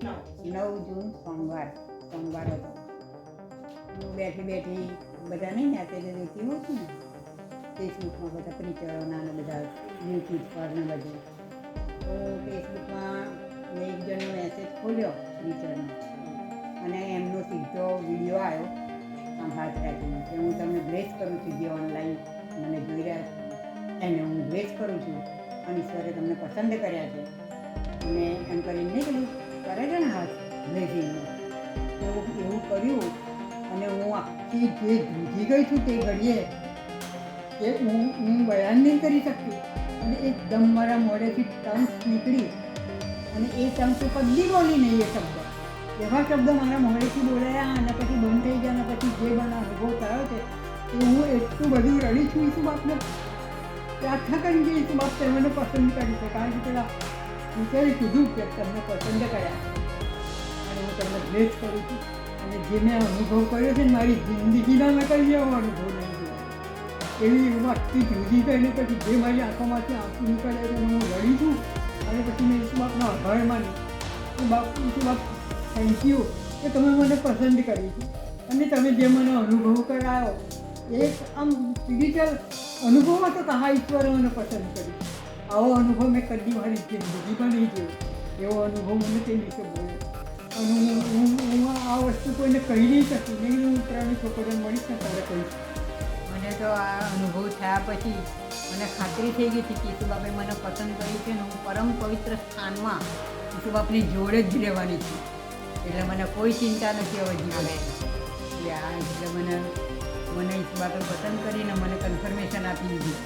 9 જૂન સોમવાર હતો. હું બેઠી બધા નહીં અત્યારે જોતી હોઉં છું ને ફેસબુકમાં બધા પ્રીચરોના ને બધા યુટ્યુબ પર ને બધું. તો ફેસબુકમાં મેં એક જણનો મેસેજ ખોલ્યો પ્રીચરનો અને એમનો સીધો વિડીયો આવ્યો આમ હાથ રાખીને કે હું તમને બ્લેસ કરું છું, જે ઓનલાઈન મને જોઈ રહ્યા છો એને હું બ્લેસ કરું છું અને ઈશ્વરે તમને પસંદ કર્યા છે અને એમ કરીને નહીં પેલું કરે છે ને હાથ બ્લેસિંગનો એવું કર્યું. અને હું આખી જે ધ્રુજી ગઈ છું તે ઘડીએ કે હું બયાન નહીં કરી શકતી અને એકદમ મારા મોઢેથી ટંક નીકળી અને એ ટંક તો કદી બોલી નહીં. એ શબ્દ એવા શબ્દ મારા મોઢેથી બોલાયા અને પછી બંધ થઈ ગયા અને પછી જે મને અનુભવ થયો છે એ હું એટલું બધું રડી છું ઈસુ બાપને પ્રાર્થના કરી કે ઈસુ બાપ તમને પસંદ કરી છે, કારણ કે પેલા વિચારી કીધું કે તમને પસંદ કર્યા અને હું તમને બ્લેસ કરું છું. અને જે મેં અનુભવ કર્યો છે ને મારી જિંદગીના મેં કરી એવો અનુભવ નહીં થયો. એવી હું આખી જુદી કરીને પછી જે મારી આંખોમાંથી આંસુ નીકળે છે હું રડી છું અને પછી મેં ઈસુ બાપનો આભાર માન્યો કે ઈસુ બાપ થેન્ક યુ કે તમે મને પસંદ કરી છે અને તમે જે મને અનુભવ કરાયો એક આમ સ્પિરિચ્યુઅલ અનુભવમાં તો કહા ઈશ્વરે મને પસંદ કરી. આવો અનુભવ મેં કદી મારી જિંદગીમાં નહીં જોયો. એવો અનુભવ મને તે દિવસે મળ્યો અને હું આ વસ્તુ કોઈને કહી નહીં શકું. નહીં હું ત્રણેય છોકરીઓને મળીશ ને તારે કહીશ. મને તો આ અનુભવ થયા પછી મને ખાતરી થઈ ગઈ હતી કે ઈસુ બાપે મને પસંદ કરી છે અને હું પરમ પવિત્ર સ્થાનમાં ઈસુ બાપની જોડે જ રહેવાની છું. એટલે મને કોઈ ચિંતા નથી હવે જીવને. એટલે મને ઈસુ બાપે પસંદ કરીને મને કન્ફર્મેશન આપી દીધી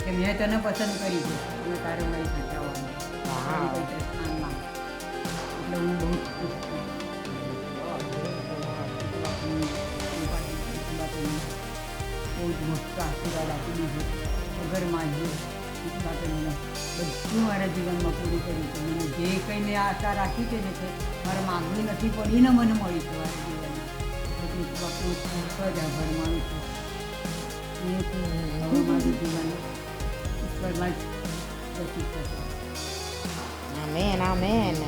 કે મેં તને પસંદ કરી છે અને તારે મારી સાથે આવવાનું પવિત્ર સ્થાનમાં. એટલે હું બહુ ખુશ છું. બહુ જ મોટો આશીર્વાદ આપી દીધો વગર માંગ્યું. ઈસુ બાપે મને બધું મારા જીવનમાં પૂરું કર્યું છે. મને જે કંઈ મેં આશા રાખી છે ને તે મારે માગણી નથી પડીને મને મળી છે મારા જીવનમાં. એટલે ઈસુ બાપનો ખૂબ જ આભાર માનું છું. હું હવે મારું જીવન ઈશ્વરમાં જ વ્યતીત થશે. Amen amen.